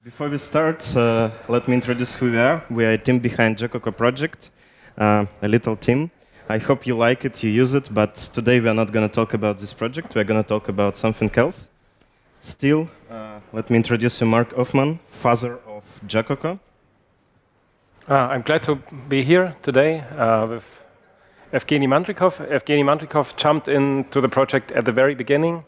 Before we start, let me introduce who we are. We are a team behind Java project, a little team. I hope you like it, you use it, but today we are not going to talk about this project. We are going to talk about something else. Still, let me introduce you Marc Hoffmann, father of Java. I'm glad to be here today with Evgenii Mandrakov. Evgenii Mandrakov jumped into the project at the very beginning,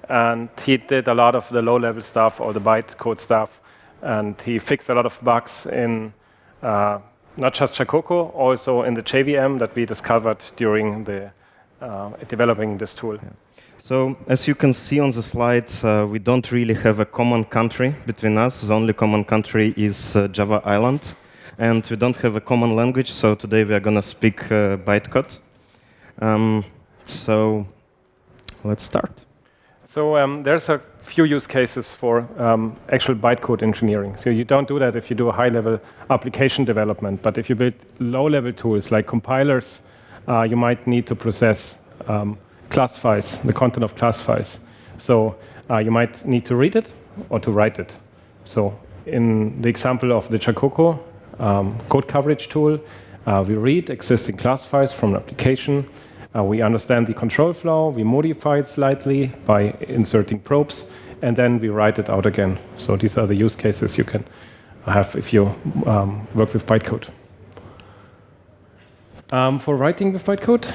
and he did a lot of the low-level stuff, all the bytecode stuff, and he fixed a lot of bugs in not just Java, also in the JVM that we discovered during the developing this tool. Yeah. So, as you can see on the slide, we don't really have a common country between us. The only common country is Java Island. And we don't have a common language, so today we are going to speak bytecode. So, let's start. So there's a few use cases for actual bytecode engineering. So you don't do that if you do a high-level application development, but if you build low-level tools like compilers, you might need to process class files, the content of class files. So you might need to read it or to write it. So in the example of the Java code coverage tool, we read existing class files from an application. We understand the control flow, we modify it slightly by inserting probes, and then we write it out again. So these are the use cases you can have if you work with bytecode. For writing with bytecode?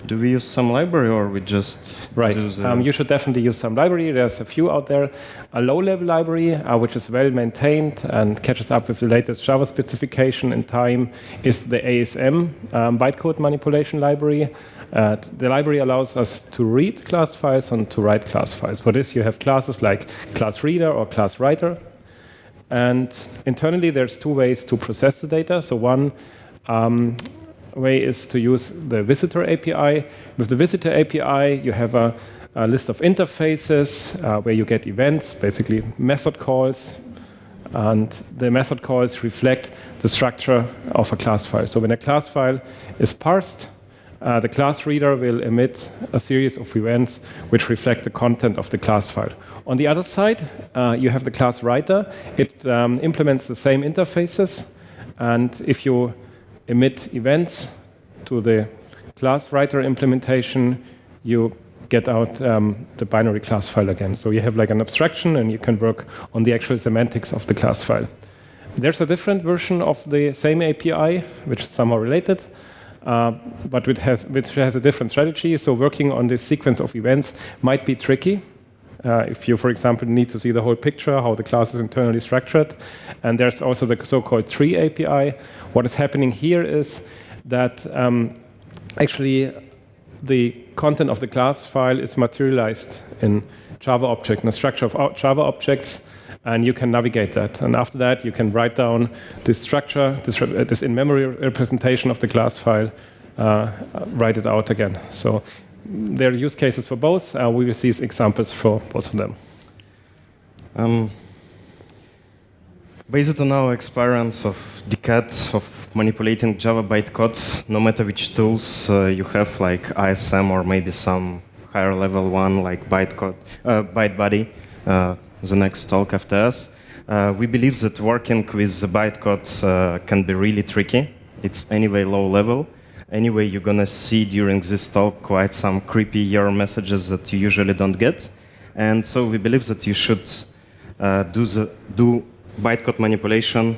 Do we use some library or we just right. do the... You should definitely use some library. There's a few out there. A low-level library, which is well-maintained and catches up with the latest Java specification in time, is the ASM bytecode manipulation library. The library allows us to read class files and to write class files. For this, you have classes like class reader or class writer. And internally, there's two ways to process the data. So one way is to use the visitor API. With the visitor API, you have a list of interfaces where you get events, basically method calls, and the method calls reflect the structure of a class file. So when a class file is parsed, the class reader will emit a series of events which reflect the content of the class file. On the other side, you have the class writer. It implements the same interfaces, and if you emit events to the class writer implementation, you get out the binary class file again. So you have like an abstraction, and you can work on the actual semantics of the class file. There's a different version of the same API, which is somehow related, but which has a different strategy. So working on this sequence of events might be tricky. If you, for example, need to see the whole picture, how the class is internally structured. And there's also the so-called tree API. What is happening here is that actually the content of the class file is materialized in Java object, in the structure of Java objects, and you can navigate that. And after that, you can write down this structure, this in-memory representation of the class file, write it out again. So there are use cases for both. We will see examples for both of them. Based on our experience of decades of manipulating Java bytecode, no matter which tools you have, like ISM or maybe some higher level one like ByteBuddy, the next talk after us, we believe that working with the bytecode can be really tricky. It's anyway low level. Anyway, you're going to see during this talk quite some creepy error messages that you usually don't get. And so we believe that you should do bytecode manipulation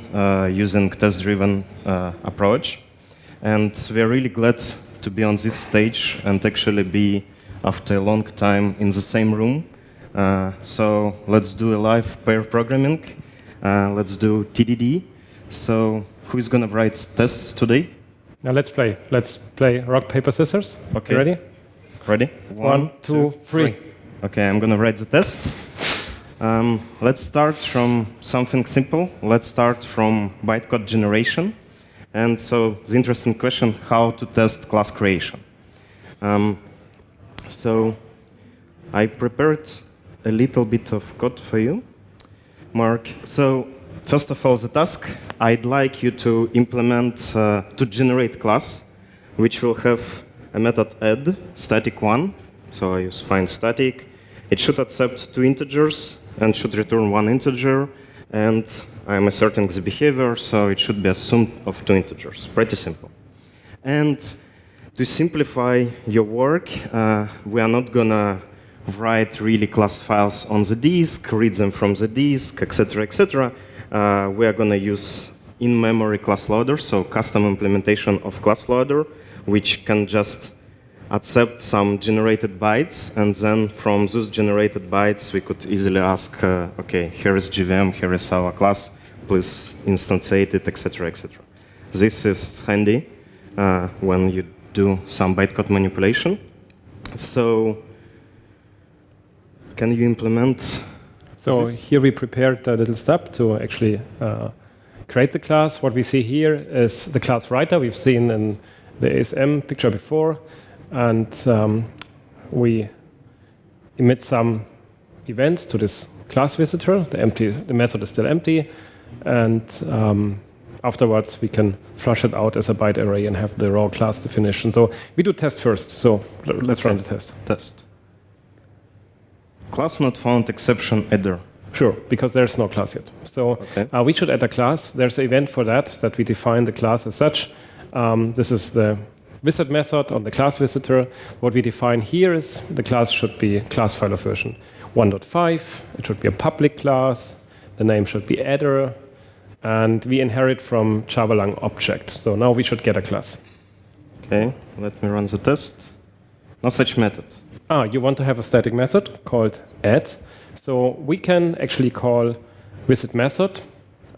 using test-driven approach. And we're really glad to be on this stage and actually be, after a long time, in the same room. So let's do a live pair programming. Let's do TDD. So who is going to write tests today? Now let's play. Let's play rock, paper, scissors. Okay. You ready? Ready? One, two, three. Okay, I'm going to write the tests. Let's start from something simple. Let's start from bytecode generation. And so the interesting question, how to test class creation. So I prepared a little bit of code for you, Mark. So first of all, the task, I'd like you to implement, to generate class, which will have a method add, static one. So I use find static. It should accept two integers and should return one integer. and I'm asserting the behavior, so it should be assumed of 2 integers. Pretty simple. And to simplify your work, we are not gonna write really class files on the disk, read them from the disk, etc., etc. We are gonna use in-memory class loader, so custom implementation of class loader, which can just accept some generated bytes, and then from those generated bytes, we could easily ask, okay, here is JVM, here is our class, please instantiate it, etc., etc. This is handy when you do some bytecode manipulation. So, can you implement So this? here we prepared a little step to actually create the class. What we see here is the class writer we've seen in the ASM picture before. And we emit some events to this class visitor. The method is still empty. And afterwards, we can flush it out as a byte array and have the raw class definition. So we do test first. So let's run the test. Test. Class not found exception adder. Sure, because there's no class yet. So we should add a class. There's an event for that we define the class as such. This is the visit method on the class visitor. What we define here is the class should be class file of version 1.5. It should be a public class. The name should be adder. And we inherit from Java-lang object. So now we should get a class. Okay, let me run the test. No such method. You want to have a static method called add. So we can actually call visit method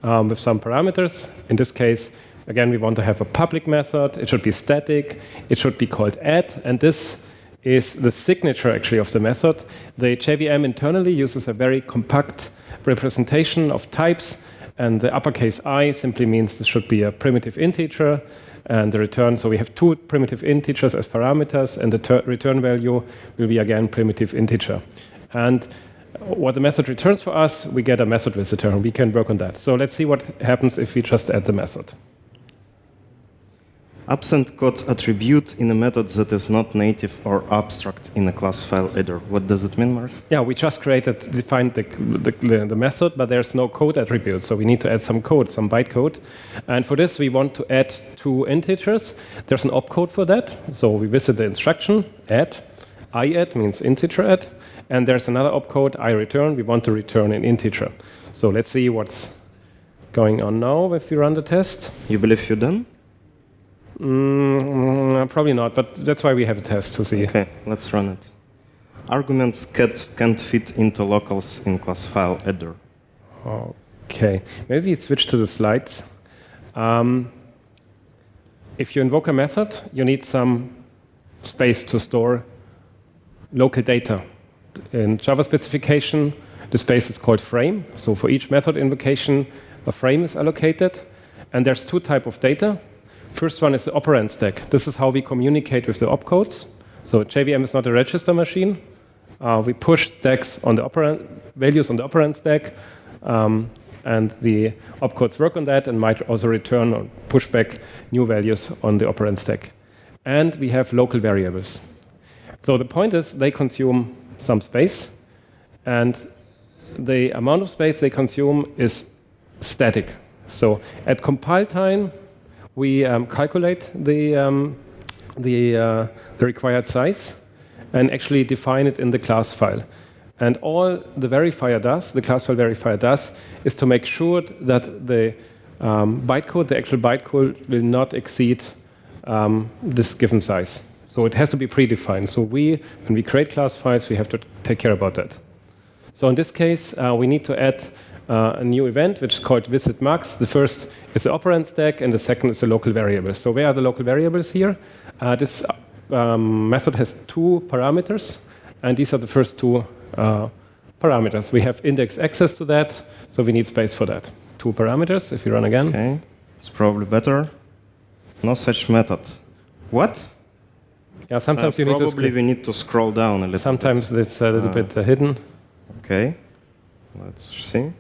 with some parameters. In this case, again, we want to have a public method. It should be static. It should be called add. And this is the signature, actually, of the method. The JVM internally uses a very compact representation of types. And the uppercase I simply means this should be a primitive integer. And the return, so we have 2 primitive integers as parameters, and the return value will be, again, primitive integer. And what the method returns for us, we get a method visitor, and we can work on that. So let's see what happens if we just add the method. Absent code attribute in a method that is not native or abstract in a class file header. What does it mean, Marc? Yeah, we just defined the method, but there's no code attribute, so we need to add some code, some bytecode. And for this, we want to add 2 integers. There's an opcode for that, so we visit the instruction, add. I-add means integer add. And there's another opcode, I-return. We want to return an integer. So let's see what's going on now if we run the test. You believe you're done? Probably not, but that's why we have a test to see. Okay, let's run it. Arguments can't fit into locals in class file header. Okay, maybe switch to the slides. If you invoke a method, you need some space to store local data. In Java specification, the space is called frame. So for each method invocation, a frame is allocated. And there's 2 types of data. First one is the operand stack. This is how we communicate with the opcodes. So JVM is not a register machine. We push stacks on the operand values on the operand stack, and the opcodes work on that and might also return or push back new values on the operand stack. And we have local variables. So the point is they consume some space, and the amount of space they consume is static. So at compile time, we calculate the required size and actually define it in the class file. And all the verifier does, the class file verifier does, is to make sure that the bytecode, the actual bytecode, will not exceed this given size. So it has to be predefined. So when we create class files, we have to take care about that. So in this case, we need to add a new event, which is called visitMax. The first is the operand stack, and the second is the local variable. So where are the local variables here? This method has 2 parameters, and these are the first 2 parameters. We have index access to that, so we need space for that. 2 parameters, if you run again. Okay, it's probably better. No such method. What? Yeah, sometimes you need to probably we need to scroll down a little sometimes bit. It's a little bit hidden. Okay, let's see.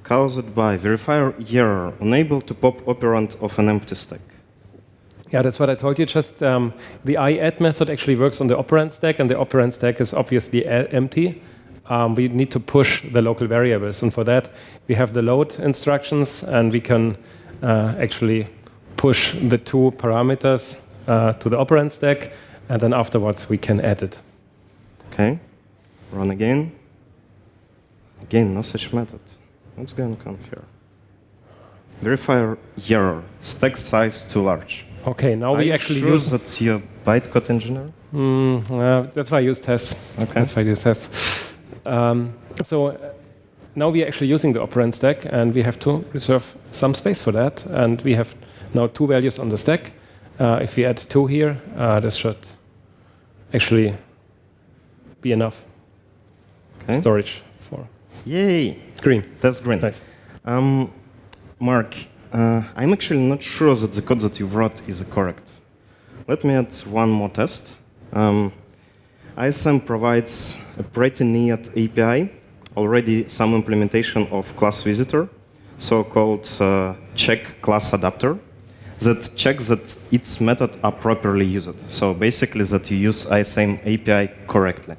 Caused by verifier error, unable to pop operand of an empty stack. Yeah, that's what I told you. Just the I-add method actually works on the operand stack, and the operand stack is obviously empty. we need to push the local variables. And for that, we have the load instructions, and we can actually push the two parameters to the operand stack, and then afterwards we can add it. Okay, run again. Again, no such method. What's going on here? Verifier error, stack size too large. Okay, now we actually use that you're bytecode engineer? That's why I use tests. Okay. That's why I use tests. So now we are actually using the operand stack, and we have to reserve some space for that. And we have now two values on the stack. If we add 2 here, this should actually be enough storage for. Yay! Green. That's green. Nice. Mark, I'm actually not sure that the code that you wrote is correct. Let me add one more test. ISM provides a pretty neat API, already some implementation of class visitor, so-called check class adapter, that checks that its methods are properly used. So basically that you use ISM API correctly.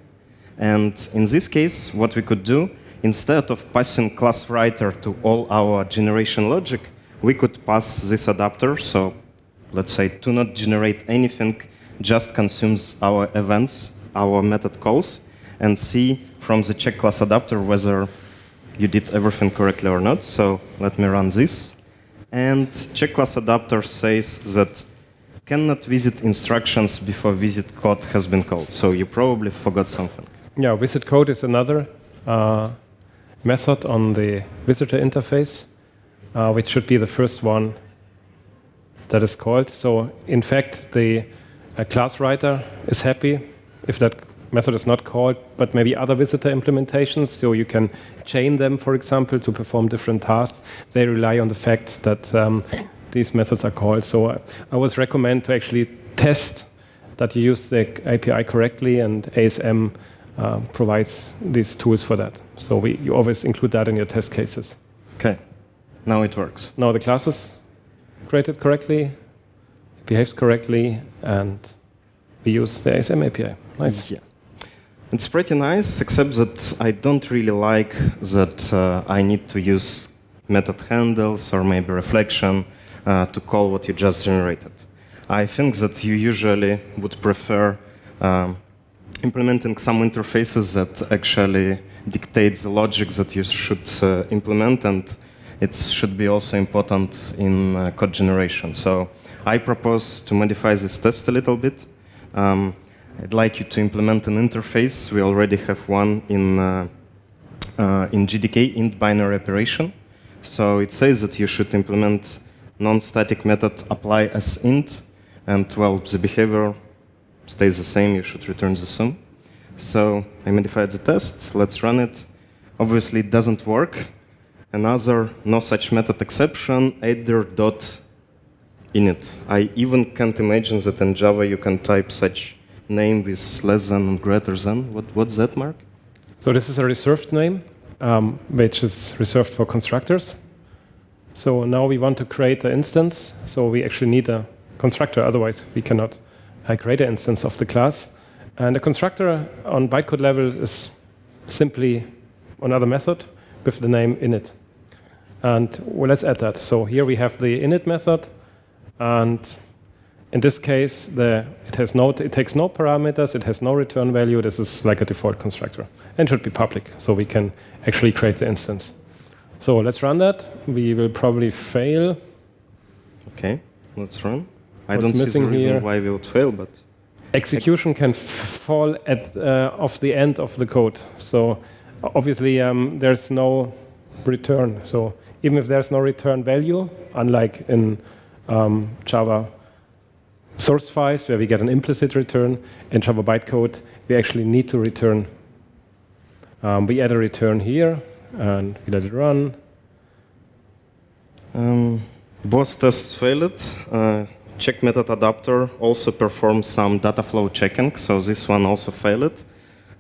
And in this case, what we could do, instead of passing class writer to all our generation logic, we could pass this adapter. So let's say do not generate anything, just consumes our events, our method calls, and see from the check class adapter whether you did everything correctly or not. So let me run this. And check class adapter says that cannot visit instructions before visit code has been called. So you probably forgot something. Yeah, visit code is another method on the visitor interface, which should be the first one that is called. So in fact, the class writer is happy if that method is not called, but maybe other visitor implementations, so you can chain them, for example, to perform different tasks. They rely on the fact that these methods are called. So I always recommend to actually test that you use the API correctly, and ASM provides these tools for that. So you always include that in your test cases. Okay, now it works. Now the class is created correctly, it behaves correctly, and we use the ASM API. Nice. Yeah. It's pretty nice, except that I don't really like that I need to use method handles or maybe reflection to call what you just generated. I think that you usually would prefer implementing some interfaces that actually dictate the logic that you should implement, and it should be also important in code generation. So I propose to modify this test a little bit. I'd like you to implement an interface. We already have one in GDK, int binary operation. So it says that you should implement non-static method apply as int, and well, the behavior stays the same. You should return the sum. So I modified the tests. Let's run it. Obviously, it doesn't work. Another no such method exception, header.init. I even can't imagine that in Java you can type such name with less than and greater than. What's that, Mark? So this is a reserved name, which is reserved for constructors. So now we want to create an instance. So we actually need a constructor, otherwise we cannot create an instance of the class. And a constructor on bytecode level is simply another method with the name init. And well, let's add that. So here we have the init method, and in this case, it takes no parameters, it has no return value. This is like a default constructor, and should be public, so we can actually create the instance. So let's run that. We will probably fail. Okay, let's run. I What's don't see the missing reason here? why we would fail, but Execution can fall at off the end of the code. So obviously there's no return. So even if there's no return value, unlike in Java source files where we get an implicit return, in Java bytecode we actually need to return. We add a return here and we let it run. Both tests failed. Check method adapter also performs some data flow checking, so this one also failed.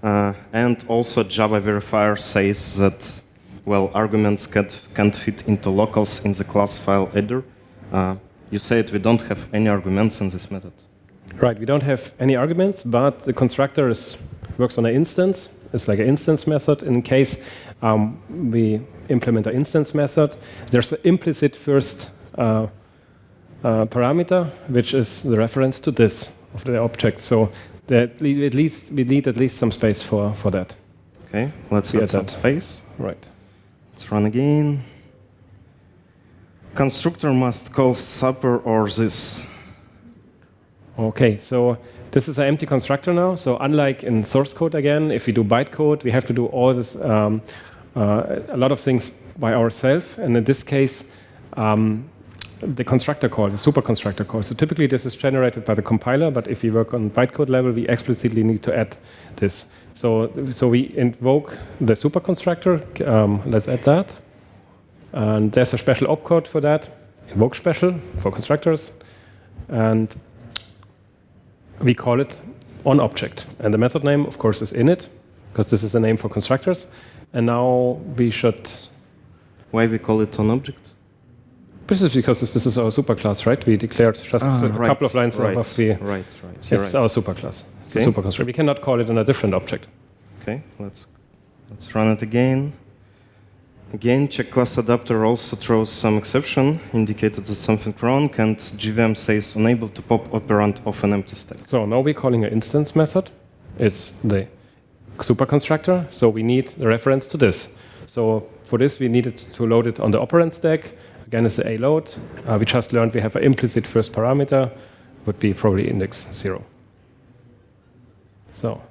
And also Java verifier says that, well, arguments can't fit into locals in the class file header. You said we don't have any arguments in this method. Right, we don't have any arguments, but the constructor works on an instance, It's like an instance method. In case we implement an instance method, there's an implicit first parameter, which is the reference to this of the object. So that we need at least some space for that. Okay, let's add some space. Right. Let's run again. Constructor must call super or this. Okay, so this is an empty constructor now. So unlike in source code again, if we do bytecode, we have to do all this, a lot of things by ourselves. And in this case, the constructor call, the super constructor call. So typically this is generated by the compiler, but if we work on bytecode level, we explicitly need to add this. So we invoke the super constructor. Let's add that. And there's a special opcode for that, invoke special for constructors. And we call it onObject. And the method name, of course, is init, because this is a name for constructors. And now we should... Why we call it onObject? This is because this is our superclass, right? We declared just a couple of lines above the... Right. It's our superclass. It's a super constructor. We cannot call it in a different object. Okay, let's run it again. Again, check class adapter also throws some exception, indicated that something wrong, and JVM says unable to pop operand of an empty stack. So now we're calling an instance method. It's the super constructor, so we need the reference to this. So for this, we needed to load it on the operand stack. Again, it's the A load. We just learned we have an implicit first parameter, would be probably index 0. So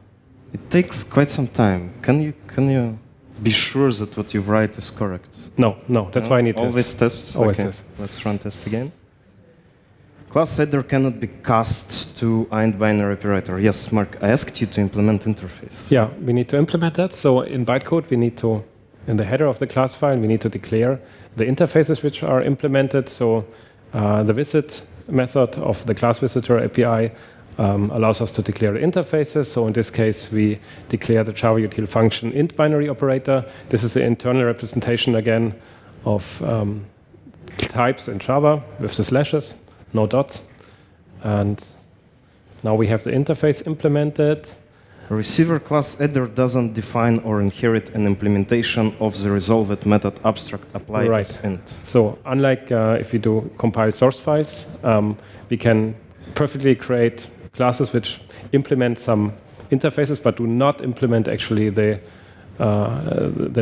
it takes quite some time. Can you be sure that what you write is correct? No. That's why I need always tests. Always okay. tests. Let's run test again. Class header cannot be cast to int binary operator. Yes, Mark, I asked you to implement interface. Yeah, we need to implement that. So in bytecode, we need to, in the header of the class file, we need to declare the interfaces which are implemented. So the visit method of the class visitor API allows us to declare the interfaces. So in this case, we declare the Java util function int binary operator. This is the internal representation again of types in Java with the slashes, no dots. And now we have the interface implemented. Receiver class header doesn't define or inherit an implementation of the resolved method abstract apply as int. So unlike if we do compile source files, we can perfectly create classes which implement some interfaces but do not implement actually the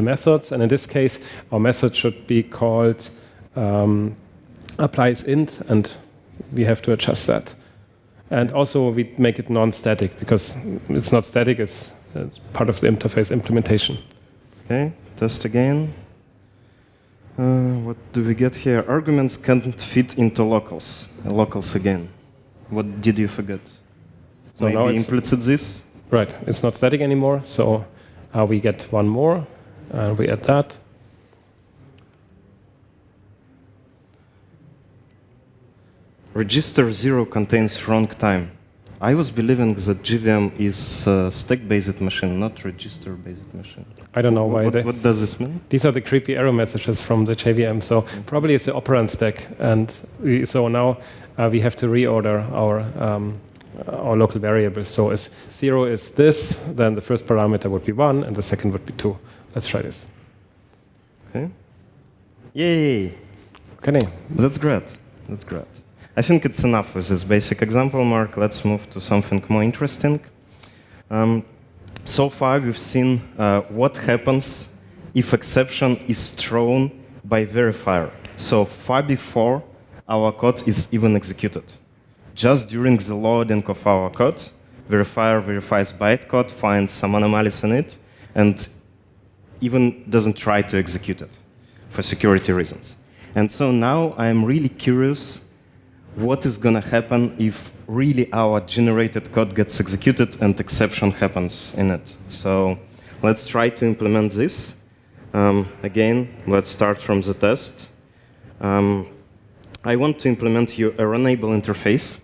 methods. And in this case, our method should be called applies int, and we have to adjust that. And also we make it non-static because it's not static, it's part of the interface implementation. Okay, test again. What do we get here? Arguments can't fit into locals. Locals again. What did you forget? So maybe now implicit this? Right, it's not static anymore, so we get one more, and we add that. Register 0 contains wrong time. I was believing that JVM is a stack-based machine, not register-based machine. I don't know why. What does this mean? These are the creepy error messages from the JVM. So probably it's the operand stack, and so now we have to reorder our local variables. So as 0 is this, then the first parameter would be 1, and the second would be 2. Let's try this. Okay. Yay! Okay. That's great. That's great. I think it's enough with this basic example, Mark. Let's move to something more interesting. So far, we've seen what happens if exception is thrown by verifier. So far before our code is even executed. Just during the loading of our code, verifier verifies bytecode, finds some anomalies in it, and even doesn't try to execute it for security reasons. And so now I'm really curious what is going to happen if really our generated code gets executed and exception happens in it. So let's try to implement this. Again, let's start from the test. I want to implement you a runable interface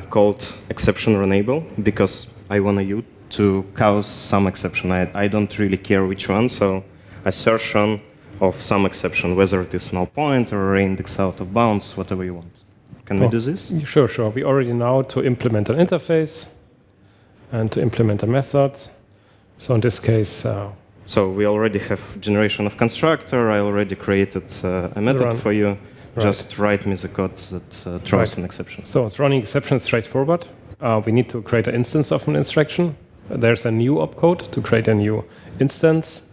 called exception runable because I want you to cause some exception. I don't really care which one, so assertion of some exception, whether it is null point or array index out of bounds, whatever you want. Can we do this? Sure. We already know to implement an interface and to implement a method. So in this case, so we already have generation of constructor. I already created a method for you. Right. Just write me the code that throws an exception. So it's running exceptions straightforward. We need to create an instance of an instruction. There's a new opcode to create a new instance.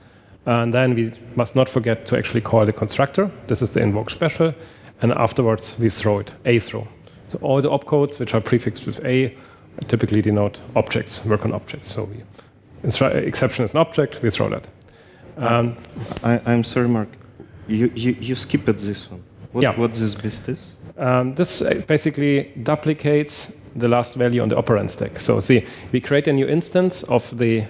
And then we must not forget to actually call the constructor. This is the invoke special. And afterwards, we throw it, a throw. So all the opcodes which are prefixed with a typically denote objects, work on objects. So exception is an object, we throw that. I'm sorry, Mark. You skipped this one. What this bit is? This basically duplicates the last value on the operand stack. So see, we create a new instance of the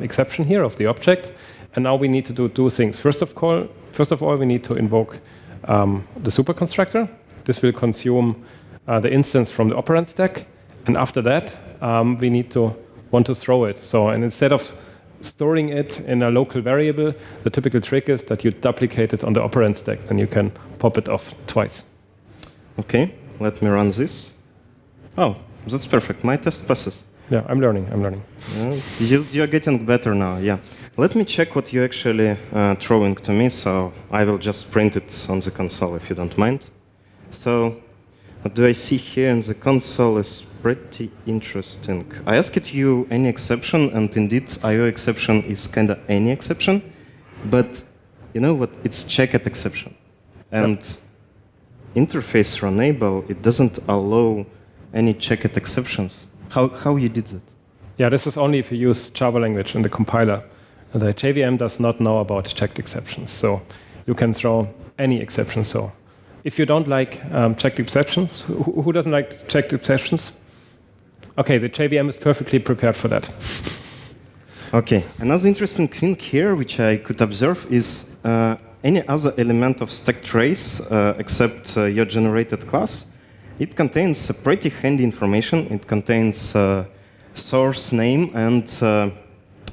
exception here, of the object, and now we need to do two things. First of all, we need to invoke the superconstructor. This will consume the instance from the operand stack, and after that, we need to want to throw it. So, and instead of storing it in a local variable, the typical trick is that you duplicate it on the operand stack, and you can pop it off twice. Okay, let me run this. Oh, that's perfect. My test passes. Yeah, I'm learning. You're getting better now, yeah. Let me check what you're actually throwing to me, so I will just print it on the console if you don't mind. So, what do I see here in the console is pretty interesting. I asked you any exception, and indeed, IO exception is kind of any exception, but you know what? It's checked exception. And interface runnable, it doesn't allow any checked exceptions. How you did that? Yeah, this is only if you use Java language in the compiler. The JVM does not know about checked exceptions, so you can throw any exception. So if you don't like checked exceptions, who doesn't like checked exceptions? Okay, the JVM is perfectly prepared for that. Okay, another interesting thing here, which I could observe, is any other element of stack trace except your generated class. It contains pretty handy information. It contains source name and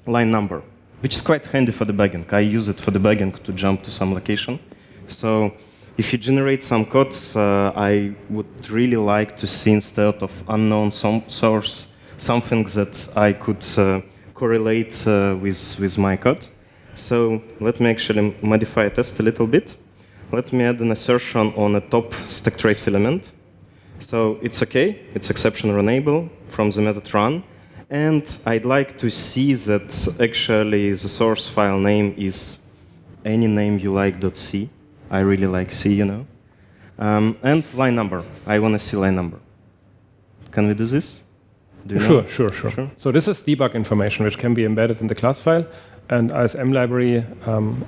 line number, which is quite handy for debugging. I use it for debugging to jump to some location. So if you generate some code, I would really like to see, instead of unknown source, something that I could correlate with my code. So let me actually modify a test a little bit. Let me add an assertion on a top stack trace element. So it's okay, it's exception runnable from the method run. And I'd like to see that actually the source file name is any name you like.c. I really like C, you know. And line number. I want to see line number. Can we do this? Do you know? Sure. So this is debug information, which can be embedded in the class file. And ISM library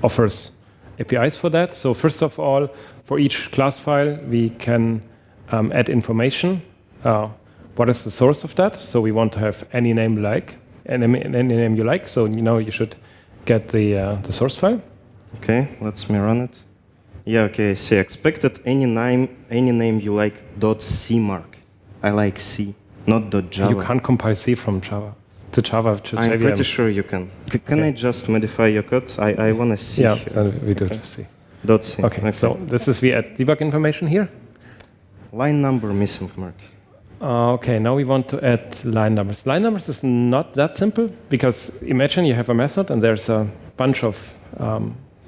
offers APIs for that. So first of all, for each class file, we can add information. What is the source of that? So we want to have any name you like, any name you like. So you should get the source file. Okay, let me run it. Yeah, okay. See, expected any name you like .c mark. I like C, not .java. You can't compile C from Java to Java to I'm JVM. pretty sure you can. Can I just modify your code? I want to see. Yeah, here. we do to C. .c. Okay, so this is we add debug information here. Line number missing, Mark. Okay, now we want to add line numbers. Line numbers is not that simple, because imagine you have a method and there's a bunch of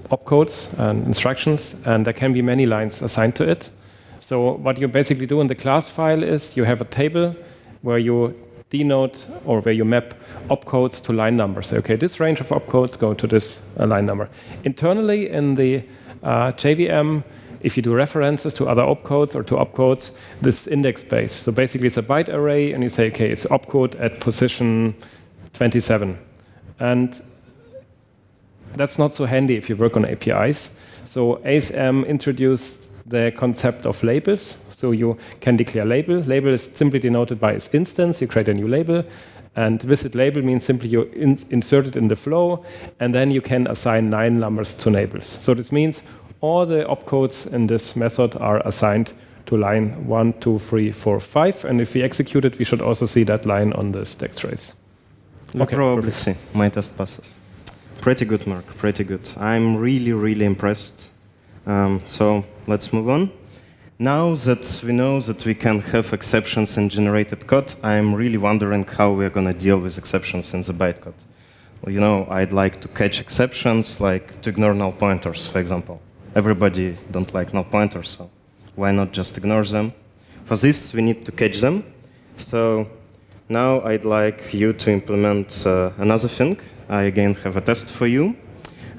opcodes and instructions, and there can be many lines assigned to it. So what you basically do in the class file is you have a table where you denote or where you map opcodes to line numbers. Say, okay, this range of opcodes go to this line number. Internally in the JVM, if you do references to other opcodes or to opcodes, this is index-based. So basically it's a byte array, and you say, okay, it's opcode at position 27. And that's not so handy if you work on APIs. So ASM introduced the concept of labels. So you can declare label. Label is simply denoted by its instance. You create a new label. And visit label means simply you insert it in the flow, and then you can assign 9 numbers to labels. So this means all the opcodes in this method are assigned to line 1, 2, 3, 4, 5. And if we execute it, we should also see that line on the stack trace. You'll probably see. My test passes. Pretty good, Mark. Pretty good. I'm really, really impressed. So let's move on. Now that we know that we can have exceptions in generated code, I'm really wondering how we're going to deal with exceptions in the bytecode. you know, I'd like to catch exceptions, like to ignore null pointers, for example. Everybody don't like null pointers, so why not just ignore them? For this, we need to catch them. So now I'd like you to implement another thing. I again have a test for you.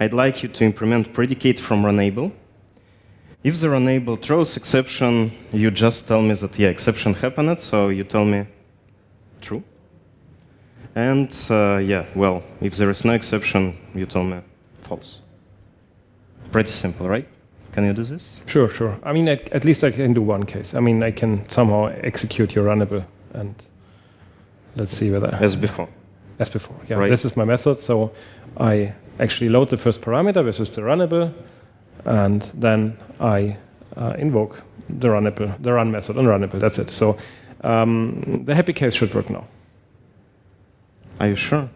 I'd like you to implement predicate from runable. If the runable throws exception, you just tell me that, yeah, exception happened, so you tell me true. And yeah, well, if there is no exception, you tell me false. Pretty simple, right? Can you do this? Sure, sure. I mean, at least I can do one case. I mean, I can somehow execute your runnable, and let's see whether... As before. As before, yeah. Right. This is my method, so I actually load the first parameter, which is the runnable, and then I invoke the runnable, the run method on runnable. That's it. So the happy case should work now. Are you sure?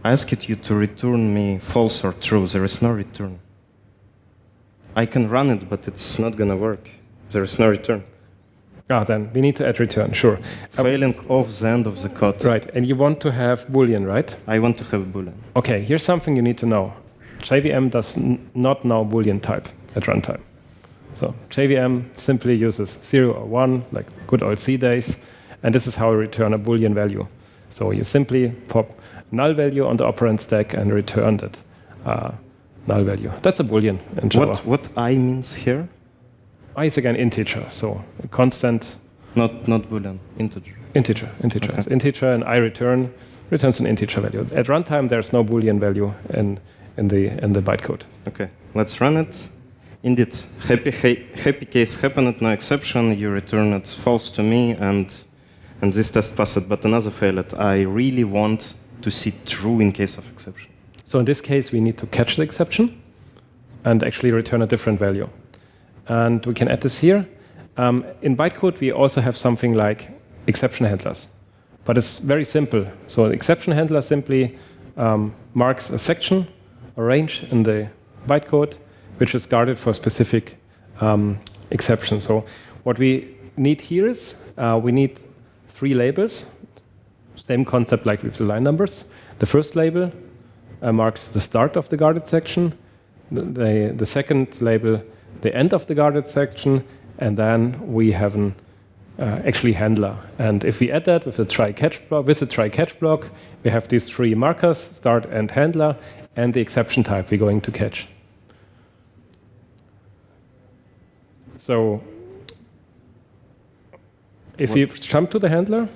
I asked you to return me false or true. There is no return. I can run it, but it's not going to work. There is no return. Ah, then we need to add return, sure. Failing off the end of the code. Right, and you want to have Boolean, right? I want to have Boolean. Okay, here's something you need to know. JVM does not know Boolean type at runtime. So JVM simply uses 0 or 1, like good old C days, and this is how we return a Boolean value. So you simply pop null value on the operand stack and return that null value. That's a Boolean in Java. What I means here? I is again integer, so a constant. Not Boolean, integer. Integer. Okay. It's integer, and I returns an integer value. At runtime, there's no Boolean value in the bytecode. Okay, let's run it. Indeed, happy case happened, no exception. You return it false to me, and this test passed, but another failed. I really want to see true in case of exception. So in this case, we need to catch the exception and actually return a different value. And we can add this here. In bytecode, we also have something like exception handlers. But it's very simple. So an exception handler simply marks a section, a range in the bytecode, which is guarded for specific exceptions. So what we need here is we need 3 labels. Same concept like with the line numbers. The first label marks the start of the guarded section. The second label, the end of the guarded section, and then we have an actually handler. And if we add that with the try-catch block, we have these 3 markers: start, end, handler, and the exception type we're going to catch. So if we jump to the handler,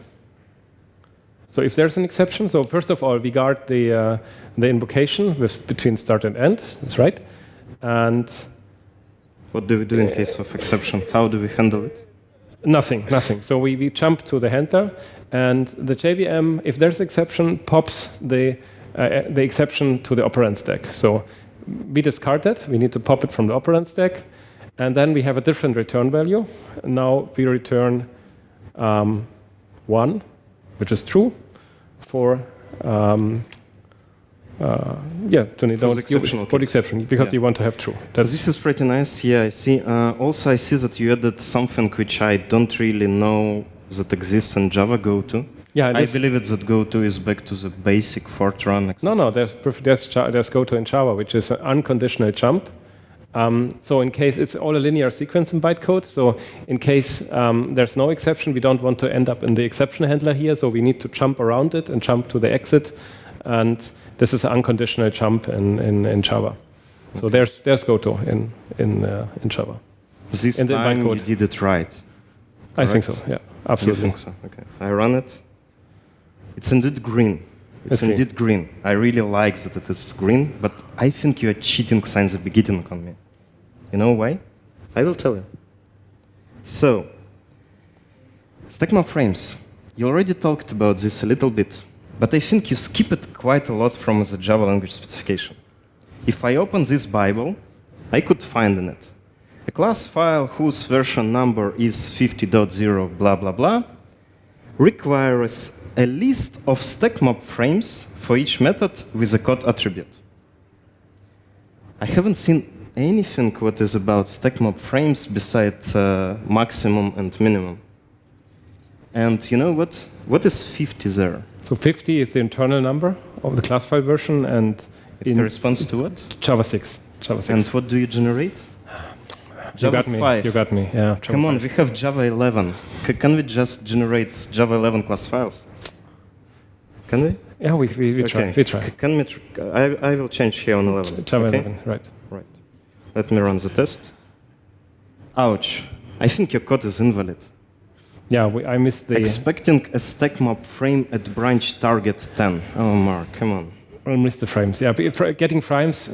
so if there's an exception, so first of all we guard the invocation with between start and end. That's right, and what do we do in case of exception? How do we handle it? Nothing. So we jump to the handler, and the JVM, if there's exception, pops the exception to the operand stack. So we discard that. We need to pop it from the operand stack, and then we have a different return value. Now we return 1, which is true, for for the exception, because you want to have true. This is pretty nice. Yeah, I see. Also, I see that you added something which I don't really know that exists in Java GoTo. Yeah, I believe it's that GoTo is back to the basic Fortran. No, there's GoTo in Java, which is an unconditional jump. So in case it's all a linear sequence in bytecode, so in case there's no exception, we don't want to end up in the exception handler here, so we need to jump around it and jump to the exit, and this is an unconditional jump in Java. Okay. So there's GoTo in Java. This time you did it right. Correct? I think so. Yeah, absolutely. You think so? Okay. I run it. It's indeed green. It's indeed green. I really like that it is green, but I think you are cheating since the beginning on me. You know why? I will tell you. So, StackMapFrames. You already talked about this a little bit, but I think you skipped quite a lot from the Java language specification. If I open this Bible, I could find in it a class file whose version number is 50.0 blah blah blah requires a list of StackMapFrames for each method with a code attribute. I haven't seen anything what is about StackMapFrames besides maximum and minimum. And you know what? What is 50 there? So 50 is the internal number of the class file version, and it corresponds to what? Java 6. Java 6. And what do you generate? You got me. 5. You got me. Yeah. Come on, we have Java 11. Can we just generate Java 11 class files? Can we? Yeah, we try. We try. Can we I will change here on 11. Java okay? 11, right. Right. Let me run the test. Ouch. I think your code is invalid. Yeah, I missed the... Expecting a stack map frame at branch target 10. Oh, Mark, come on. I missed the frames. Yeah, getting frames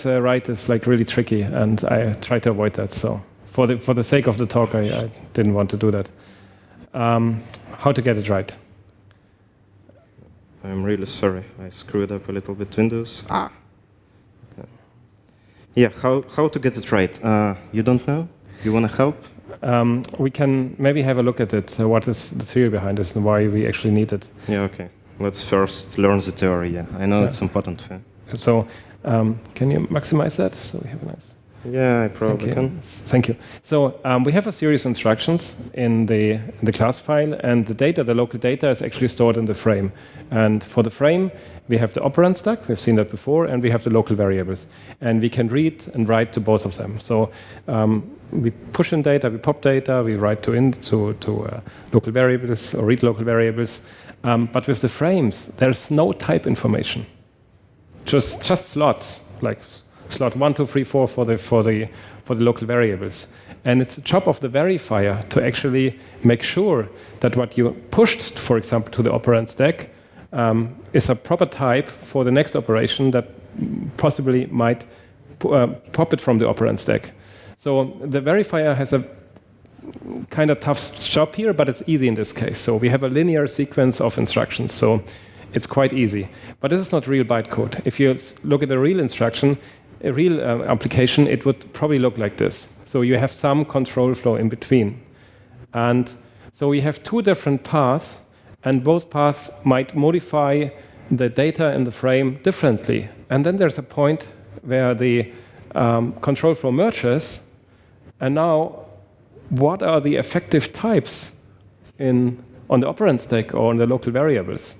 right is like really tricky, and I try to avoid that. So for the sake of the talk, I didn't want to do that. How to get it right? I'm really sorry. I screwed up a little bit. Windows. Ah. Okay. Yeah. How to get it right? You don't know? You want to help? We can maybe have a look at it. What is the theory behind this and why we actually need it? Yeah. Okay. Let's first learn the theory. Yeah, I know it's important. Yeah. So, can you maximize that so we have a nice? Yeah, I probably can. Thank you. So we have a series of instructions in the class file, and the local data is actually stored in the frame. And for the frame, we have the operand stack. We've seen that before, and we have the local variables. And we can read and write to both of them. So we push in data, we pop data, we write to local variables or read local variables. But with the frames, there's no type information. Just slots, like slot 1, 2, 3, 4 for the local variables. And it's the job of the verifier to actually make sure that what you pushed, for example, to the operand stack is a proper type for the next operation that possibly might pop it from the operand stack. So the verifier has a kind of tough job here, but it's easy in this case. So we have a linear sequence of instructions, so it's quite easy. But this is not real bytecode. If you look at a real instruction, a real application, it would probably look like this. So you have some control flow in between. And so we have two different paths, and both paths might modify the data in the frame differently. And then there's a point where the control flow merges, and now what are the effective types on the operand stack or on the local variables?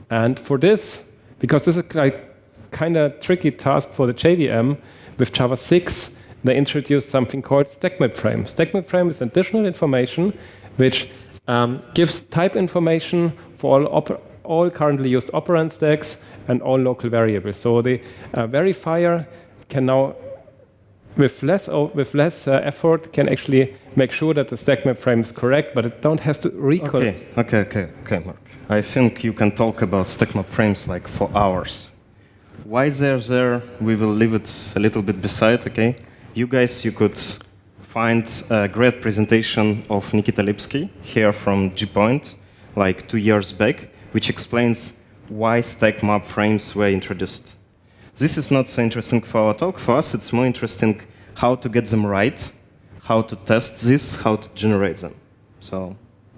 And for this, because this is like kind of tricky task for the JVM, with Java 6, they introduced something called StackMapFrame. StackMapFrame is additional information which gives type information for all currently used operand stacks and all local variables. So the verifier can now, with less effort, can actually make sure that the StackMapFrame is correct, but it don't have to recall. Okay, Mark. I think you can talk about StackMapFrames like for hours. Why they're there, we will leave it a little bit beside, okay? You guys, you could find a great presentation of Nikita Lipsky here from G-Point, like 2 years back, which explains why stack map frames were introduced. This is not so interesting for our talk. For us, it's more interesting how to get them right, how to test this, how to generate them. So,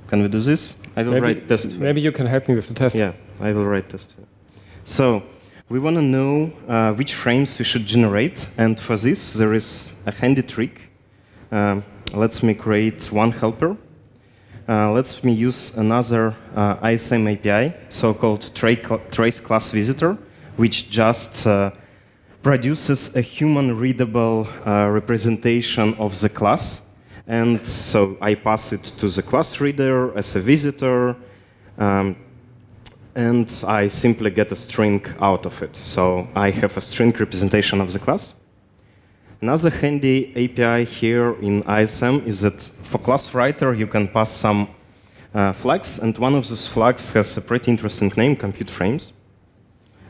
can we do this? I will write test. Maybe you can help me with the test. Yeah, I will write test. So, we want to know which frames we should generate, and for this, there is a handy trick. Let me create one helper. Let me use another ISM API, so-called trace class visitor, which just produces a human-readable representation of the class. And so I pass it to the class reader as a visitor, and I simply get a string out of it. So I have a string representation of the class. Another handy API here in ISM is that for class writer, you can pass some flags, and one of those flags has a pretty interesting name, compute frames.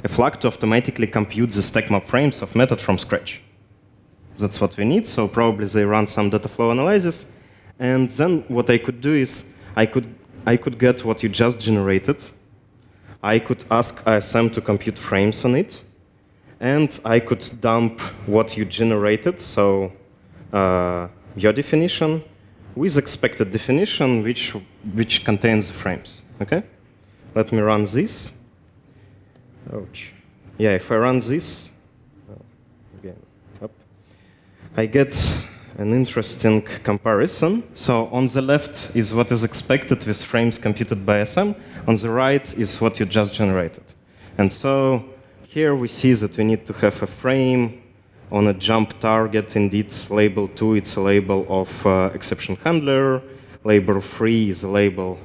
A flag to automatically compute the stack map frames of method from scratch. That's what we need, so probably they run some data flow analysis, and then what I could do is I could get what you just generated. I could ask ISM to compute frames on it, and I could dump what you generated, so your definition with expected definition, which contains the frames. Okay? Let me run this. Ouch. Yeah, if I run this, again, up, I get an interesting comparison. So on the left is what is expected with frames computed by SM. On the right is what you just generated. And so here we see that we need to have a frame on a jump target. Indeed, label 2, it's a label of exception handler. Label 3 is a label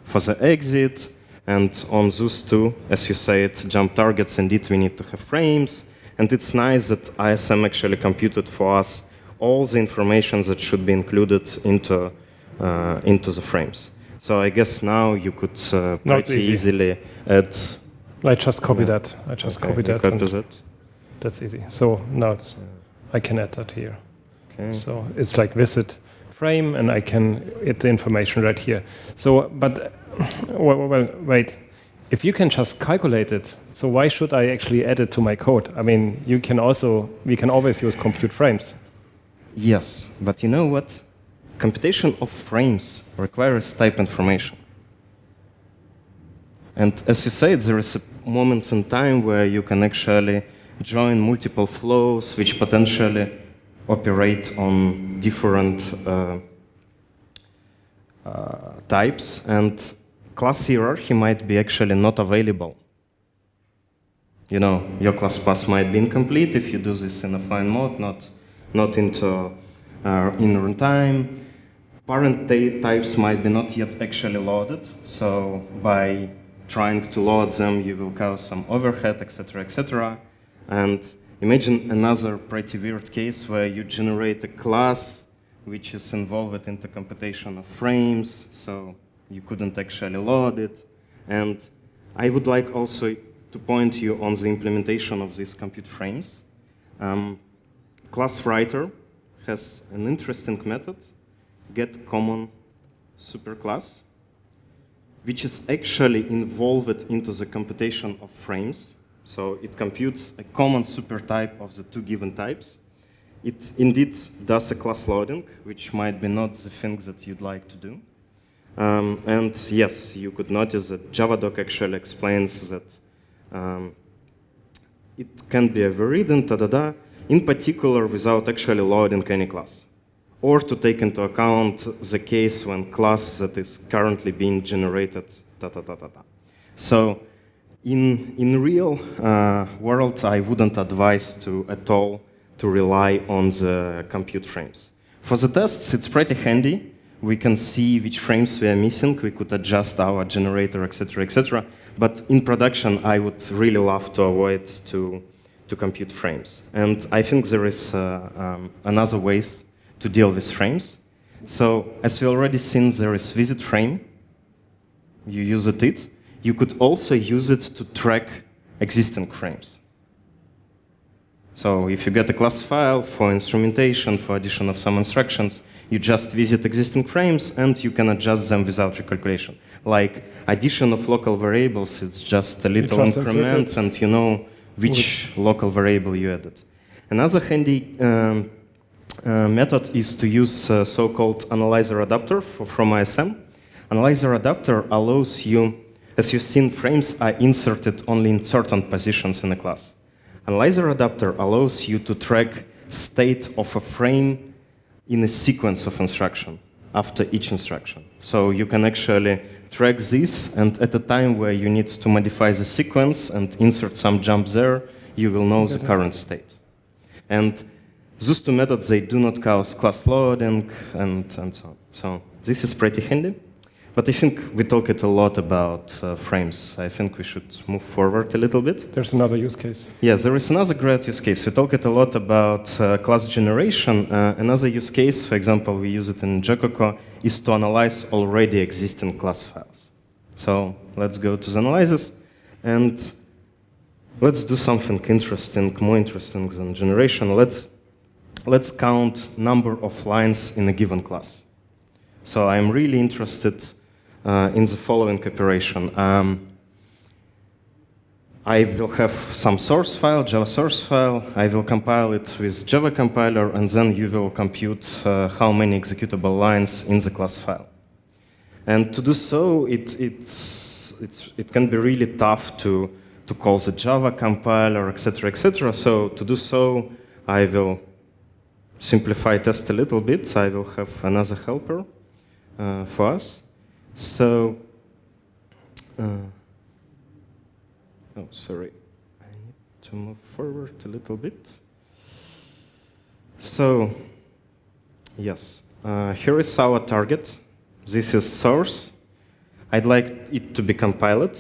for the exit. And on those two, as you said, jump targets, indeed, we need to have frames. And it's nice that ISM actually computed for us all the information that should be included into the frames. So I guess now you could pretty easily add. I just copy that. I just copy that. Copy that. That's easy. So now I can add that here. Okay. So it's like visit frame, and I can add the information right here. So, but well, wait. If you can just calculate it, so why should I actually add it to my code? I mean, we can always use compute frames. Yes, but you know what? Computation of frames requires type information. And as you said, there is a moment in time where you can actually join multiple flows which potentially operate on different types, and class hierarchy might be actually not available. You know, your class path might be incomplete if you do this in offline mode, not into in runtime. Parent types might be not yet actually loaded, so by trying to load them, you will cause some overhead, etc., etc. And imagine another pretty weird case where you generate a class which is involved in the computation of frames, so you couldn't actually load it. And I would like also to point you on the implementation of these compute frames. Class writer has an interesting method, getCommonSuperClass, which is actually involved into the computation of frames. So it computes a common supertype of the two given types. It indeed does a class loading, which might be not the thing that you'd like to do. And yes, you could notice that Javadoc actually explains that it can be overridden, in particular without actually loading any class, or to take into account the case when class that is currently being generated, So in real world, I wouldn't advise at all to rely on the compute frames. For the tests, it's pretty handy. We can see which frames we are missing. We could adjust our generator, etc., etc. But in production, I would really love to avoid to compute frames. And I think there is another ways to deal with frames. So as we already seen, there is visit frame. You use it. You could also use it to track existing frames. So if you get a class file for instrumentation, for addition of some instructions, you just visit existing frames and you can adjust them without recalculation. Like addition of local variables, it's just a little increment and you know which local variable you added. Another handy method is to use so-called analyzer adapter from ISM. Analyzer adapter allows you, as you've seen, frames are inserted only in certain positions in a class. Analyzer adapter allows you to track state of a frame in a sequence of instruction after each instruction. So you can actually track this, and at a time where you need to modify the sequence and insert some jump there, you will know the current state. And those two methods, they do not cause class loading and so on. So this is pretty handy. But I think we talked a lot about frames. I think we should move forward a little bit. There's another use case. Yeah, there is another great use case. We talked a lot about class generation. Another use case, for example, we use it in Jokoko, is to analyze already existing class files. So let's go to the analysis, and let's do something interesting, more interesting than generation. Let's count number of lines in a given class. So I'm really interested in the following operation. I will have some source file, Java source file. I will compile it with Java compiler, and then you will compute how many executable lines in the class file. And to do so, it can be really tough to call the Java compiler, etc., etc. So to do so, I will simplify test a little bit, I will have another helper for us. So, oh, sorry, I need to move forward a little bit. So, yes, here is our target. This is source. I'd like it to be compiled.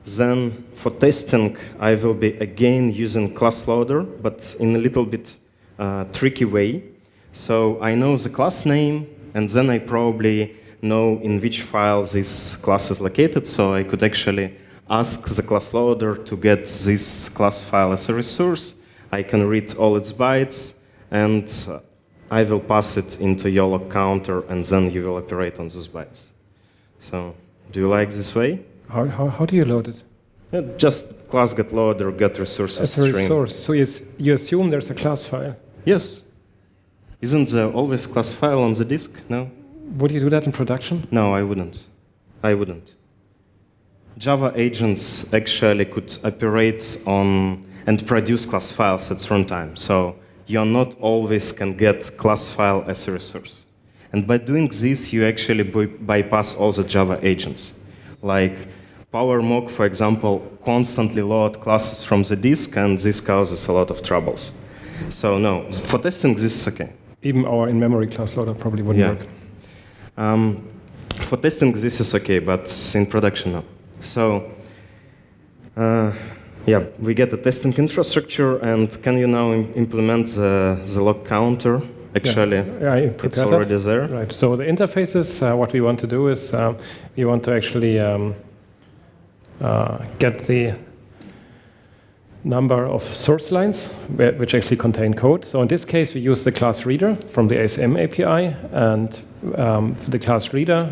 Then for testing, I will be again using class loader, but in a little bit tricky way. So I know the class name, and then I probably know in which file this class is located, so I could actually ask the class loader to get this class file as a resource. I can read all its bytes, and I will pass it into your log counter, and then you will operate on those bytes. So, do you like this way? How do you load it? Yeah, just class get loader, get resources As a string. resource. So you assume there's a class file. Yes. Isn't there always class file on the disk? No? Would you do that in production? No, I wouldn't. I wouldn't. Java agents actually could operate on and produce class files at runtime. So you not always can get class file as a resource. And by doing this, you actually bypass all the Java agents. Like PowerMock, for example, constantly load classes from the disk, and this causes a lot of troubles. So no, for testing, this is okay. Even our in-memory class loader probably wouldn't work. For testing, this is okay, but in production, no. So, yeah, we get a testing infrastructure, and can you now implement the log counter? Actually, it's already there. Right. So the interfaces, what we want to do is we want to actually get the number of source lines which actually contain code. So in this case, we use the class reader from the ASM API, and for the class reader,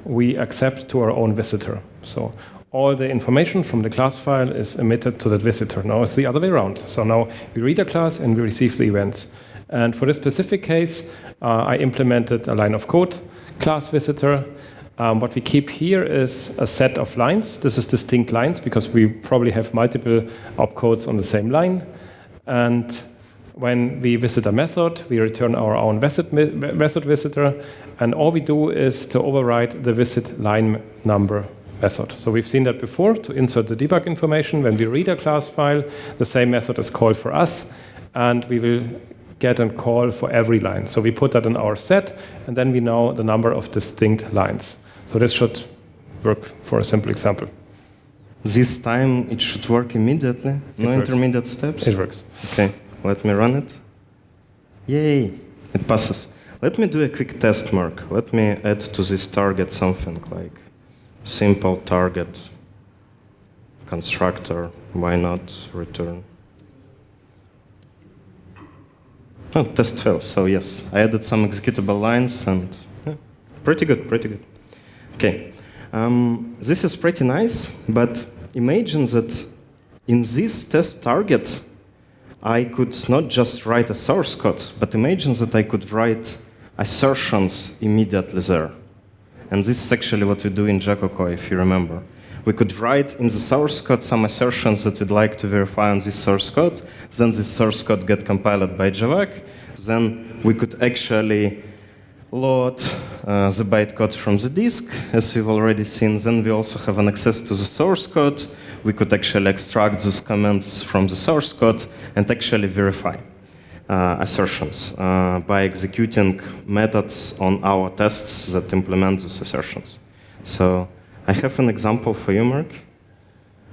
we accept to our own visitor. So all the information from the class file is emitted to that visitor. Now it's the other way around. So now we read a class and we receive the events. And for this specific case, I implemented a line of code class visitor. What we keep here is a set of lines. This is distinct lines because we probably have multiple opcodes on the same line. And when we visit a method, we return our own method visitor. And all we do is to override the visit line number method. So we've seen that before to insert the debug information. When we read a class file, the same method is called for us, and we will get a call for every line. So we put that in our set, and then we know the number of distinct lines. So this should work for a simple example. This time it should work immediately? No intermediate steps? It works. Okay, let me run it. Yay, it passes. Let me do a quick test, Mark. Let me add to this target something like simple target constructor, why not return? Oh, test fails, so yes, I added some executable lines, and yeah, pretty good, pretty good. Okay, this is pretty nice, but imagine that in this test target, I could not just write a source code, but imagine that I could write assertions immediately there. And this is actually what we do in Jacoco, if you remember. We could write in the source code some assertions that we'd like to verify on this source code. Then this source code get compiled by Javac. Then we could actually load the bytecode from the disk, as we've already seen. Then we also have an access to the source code. We could actually extract those comments from the source code and actually verify assertions by executing methods on our tests that implement those assertions. So I have an example for you, Mark,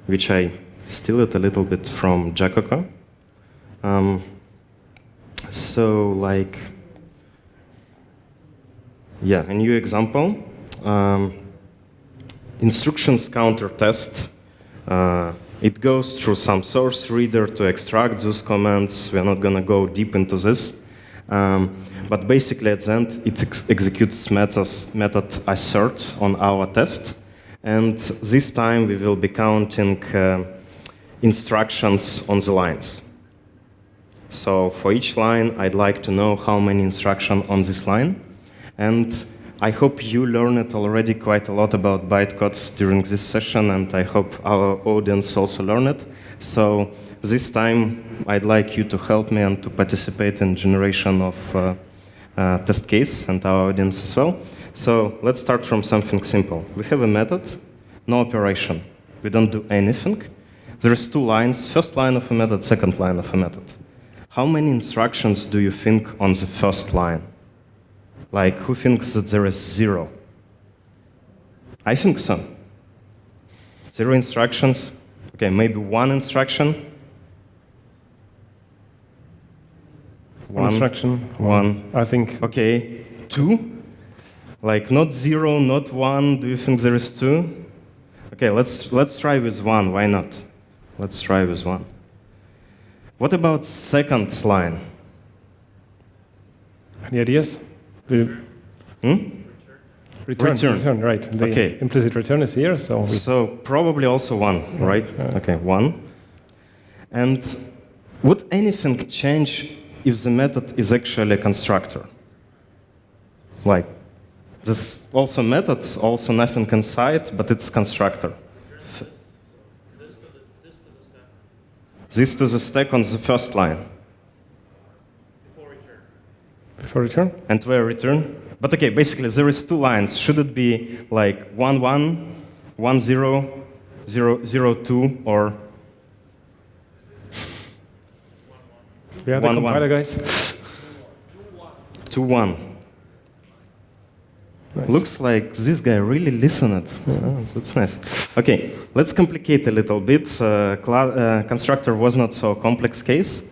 which I steal it a little bit from Jacoco. So, like, yeah, a new example. Instructions counter test. It goes through some source reader to extract those commands. We're not going to go deep into this. But basically, at the end, it executes method assert on our test. And this time, we will be counting instructions on the lines. So for each line, I'd like to know how many instructions on this line. And I hope you learned already quite a lot about bytecodes during this session, and I hope our audience also learned it. So this time, I'd like you to help me and to participate in generation of test case and our audience as well. So let's start from something simple. We have a method, no operation. We don't do anything. There is 2 lines, first line of a method, second line of a method. How many instructions do you think on the first line? Like, who thinks that there is 0? I think so. 0 instructions. Okay, maybe 1 instruction. One instruction. 1. I think. Okay, 2. Like, not 0, not 1. Do you think there is 2? Okay, let's try with 1. Why not? Let's try with 1. What about second line? Any ideas? Return, right. The implicit return is here, so probably also 1, right? Okay, 1. And would anything change if the method is actually a constructor? Like, this also method, also nothing inside, but it's constructor. This to the stack on the first line. Before return? And where return? But okay, basically there is 2 lines. Should it be like 1, 1, 1, 0, 0, 0, 2, or? We are the compiler guys. 2, 1. Nice. Looks like this guy really listened. That's nice. Okay, let's complicate a little bit. Constructor was not so complex case.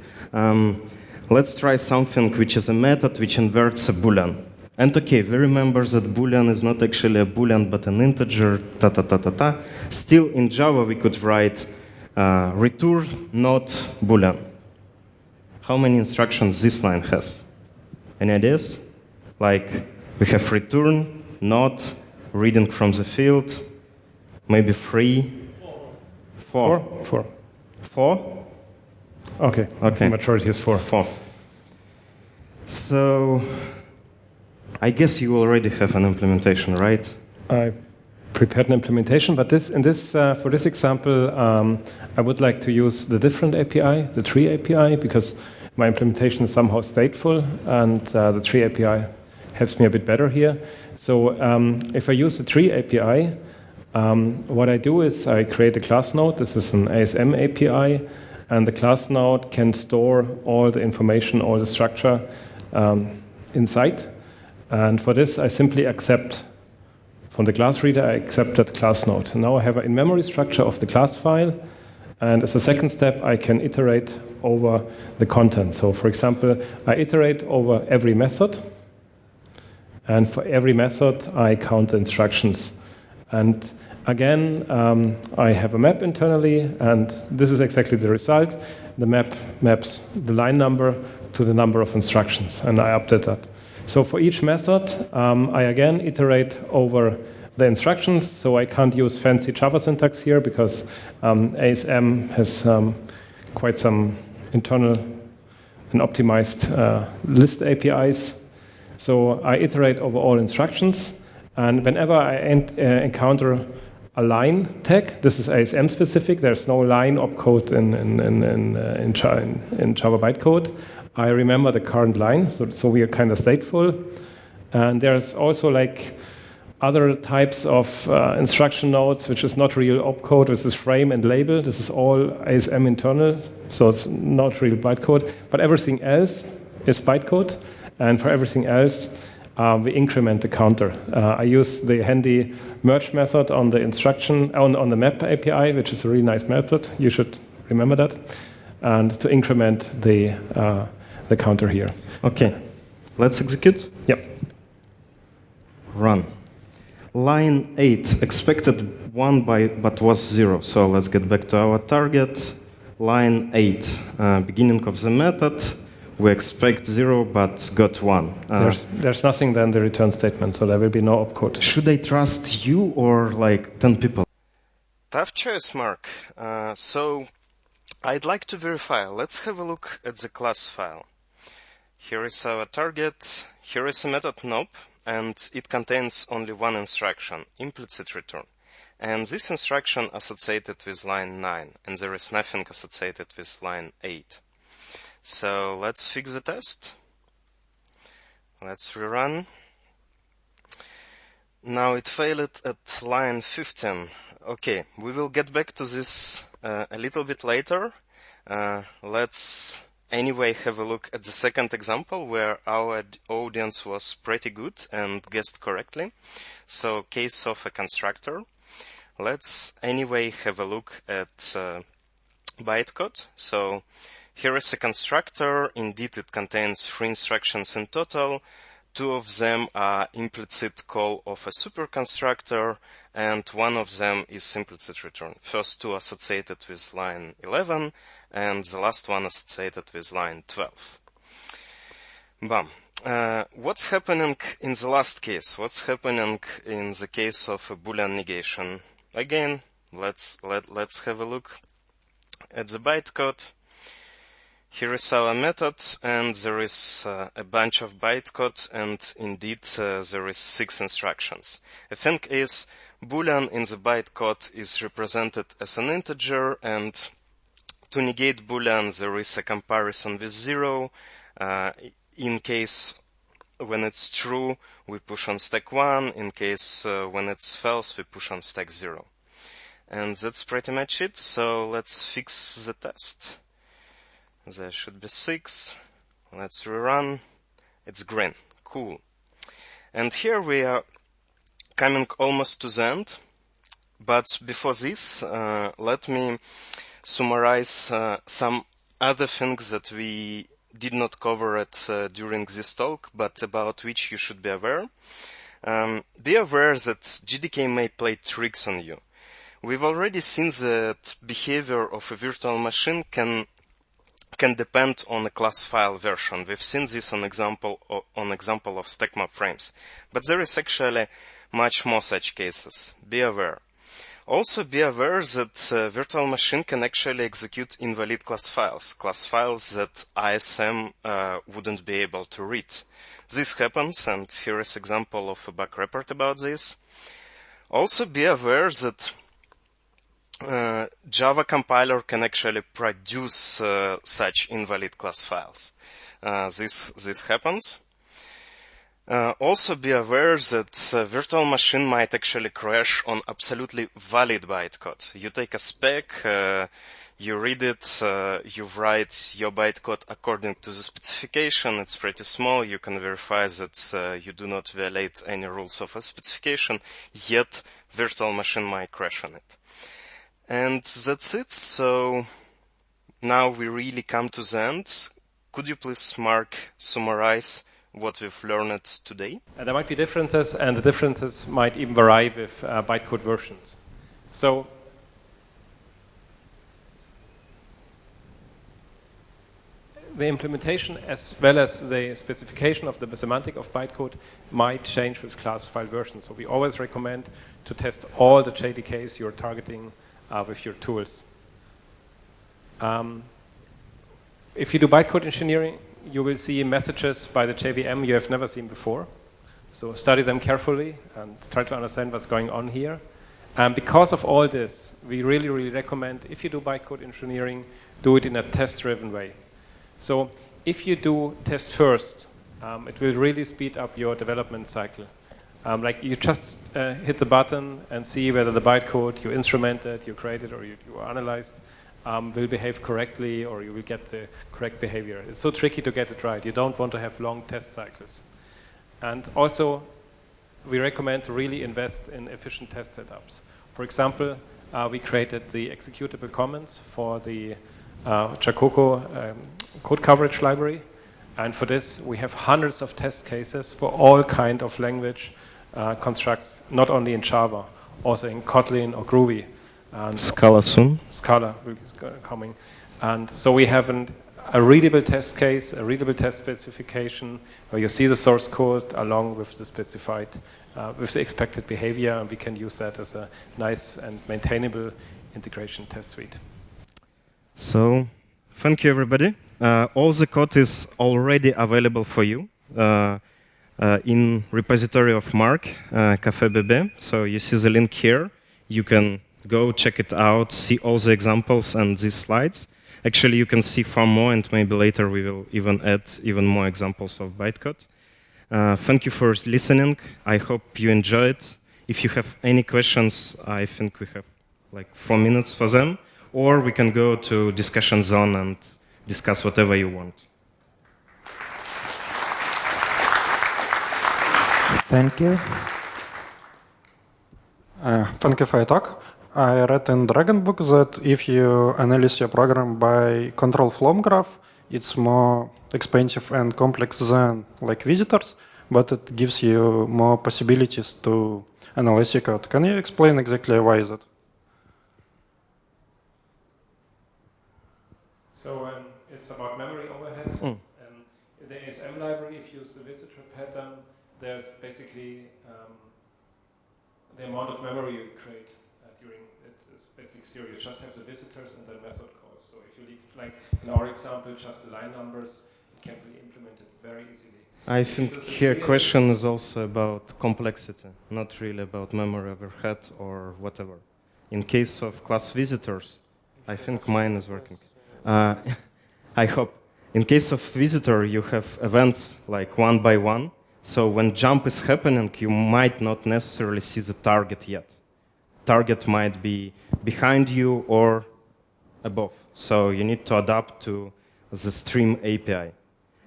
Let's try something which is a method which inverts a boolean. And okay, we remember that boolean is not actually a boolean but an integer, Still, in Java, we could write return not boolean. How many instructions this line has? Any ideas? Like, we have return, not, reading from the field, maybe 3, 4. 4? Okay. The majority is 4. 4. So, I guess you already have an implementation, right? I prepared an implementation, but for this example, I would like to use the different API, the tree API, because my implementation is somehow stateful, and the tree API helps me a bit better here. So if I use the tree API, what I do is I create a class node. This is an ASM API, and the class node can store all the information, all the structure inside. And for this, I simply accept, from the class reader, I accept that class node. And now I have an in-memory structure of the class file, and as a second step, I can iterate over the content. So for example, I iterate over every method, and for every method, I count the instructions. And again, I have a map internally, and this is exactly the result. The map maps the line number to the number of instructions, and I update that. So for each method, I again iterate over the instructions, so I can't use fancy Java syntax here because ASM has quite some internal and optimized list APIs. So I iterate over all instructions, and whenever I encounter a line tag, this is ASM specific, there's no line opcode in Java bytecode, I remember the current line, so we are kind of stateful. And there's also like other types of instruction nodes, which is not real opcode. This is frame and label. This is all ASM internal, so it's not real bytecode. But everything else is bytecode, and for everything else, we increment the counter. I use the handy merge method on the instruction on the map API, which is a really nice method. You should remember that, and to increment the counter here. Okay, let's execute. Yep. Run. Line 8 expected 1 but was 0. So let's get back to our target. Line 8, beginning of the method. We expect 0 but got 1. There's nothing then the return statement, so there will be no opcode. Should I trust you or like 10 people? Tough choice, Mark. So I'd like to verify. Let's have a look at the class file. Here is our target. Here is a method nope, and it contains only one instruction, implicit return. and this instruction associated with line 9, and there is nothing associated with line 8. So let's fix the test. Let's rerun. Now it failed at line 15. Okay, we will get back to this a little bit later. Let's anyway have a look at the second example where our audience was pretty good and guessed correctly. So case of a constructor. Let's anyway have a look at bytecode. So here is a constructor. Indeed, it contains 3 instructions in total. 2 of them are implicit call of a superconstructor, and 1 of them is implicit return. First 2 associated with line 11, and the last one associated with line 12. Bam. What's happening in the last case? What's happening in the case of a Boolean negation? Again, let's have a look at the bytecode. Here is our method, and there is a bunch of bytecode, and indeed there is 6 instructions. The thing is, Boolean in the bytecode is represented as an integer, and to negate Boolean there is a comparison with 0. In case when it's true, we push on stack 1. In case when it's false, we push on stack 0. And that's pretty much it. So let's fix the test. There should be 6. Let's rerun. It's green. Cool. And here we are coming almost to the end. But before this, let me summarize some other things that we did not cover during this talk, but about which you should be aware. Be aware that JDK may play tricks on you. We've already seen that behavior of a virtual machine can depend on a class file version. We've seen this on example of StackMapFrames. But there is actually much more such cases. Be aware. Also be aware that virtual machine can actually execute invalid class files that ISM wouldn't be able to read. This happens, and here is an example of a bug report about this. Also be aware that Java compiler can actually produce such invalid class files. This happens. Also be aware that virtual machine might actually crash on absolutely valid bytecode. You take a spec, you read it, you write your bytecode according to the specification. It's pretty small. You can verify that you do not violate any rules of a specification, yet virtual machine might crash on it. And that's it. So now we really come to the end. Could you please, Marc, summarize what we've learned today? There might be differences, and the differences might even vary with bytecode versions. So the implementation as well as the specification of the semantic of bytecode might change with class file versions. So we always recommend to test all the JDKs you're targeting with your tools. If you do bytecode engineering, you will see messages by the JVM you have never seen before. So study them carefully and try to understand what's going on here. Because of all this, we really, really recommend, if you do bytecode engineering, do it in a test-driven way. So if you do test first, it will really speed up your development cycle. Like you just hit the button and see whether the bytecode you instrumented, you created, or you analyzed will behave correctly, or you will get the correct behavior. It's so tricky to get it right. You don't want to have long test cycles. And also, we recommend to really invest in efficient test setups. For example, we created the executable comments for the Jacoco code coverage library. And for this, we have hundreds of test cases for all kind of language constructs, not only in Java, also in Kotlin or Groovy. And Scala soon. Scala will be coming. And so we have a readable test case, a readable test specification, where you see the source code along with the specified, with the expected behavior, and we can use that as a nice and maintainable integration test suite. So, thank you, everybody. All the code is already available for you in repository of Marc, CAFEBABE. So you see the link here. You can go check it out, see all the examples and these slides. Actually, you can see far more, and maybe later we will even add even more examples of bytecode. Thank you for listening. I hope you enjoyed. If you have any questions, I think we have like 4 minutes for them, or we can go to discussion zone and discuss whatever you want. Thank you. Thank you for your talk. I read in Dragon book that if you analyze your program by control flow graph, it's more expensive and complex than like visitors, but it gives you more possibilities to analyze your code. Can you explain exactly why is it? So it's about memory overhead. In the ASM library, if you use the visitor pattern, there's basically the amount of memory you create during it is basically zero. You just have the visitors and then method calls. So if you leave, like in our example, just the line numbers, it can be implemented very easily. I think here question is also about complexity, not really about memory overhead or whatever. In case of class visitors, I think mine is working. I hope. In case of visitor, you have events like one by one. So when jump is happening, you might not necessarily see the target yet. Target might be behind you or above. So you need to adapt to the stream API.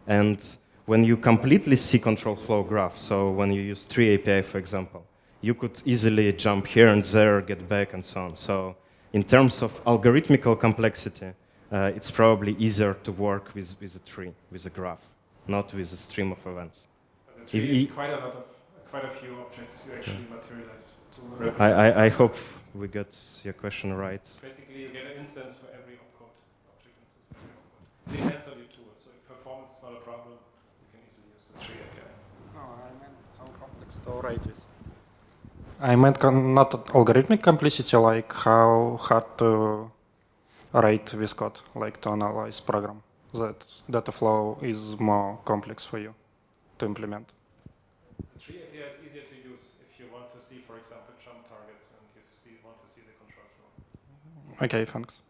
And when you completely see control flow graph, so when you use tree API, for example, you could easily jump here and there, get back, and so on. So in terms of algorithmical complexity, it's probably easier to work with a tree, with a graph, not with a stream of events. But the tree is quite a few objects you actually materialize to represent. I hope we got your question right. Basically, you get an instance for every opcode, object instance for every opcode. It depends on your tool. So if performance is not a problem, you can easily use the tree API. No, I meant how complex to write this. I meant not algorithmic complexity, like how hard to write this code, like to analyze program. That data flow is more complex for you to implement. The tree API is easier to use if you want to see, for example, jump targets and you want to see the control flow. Okay, thanks.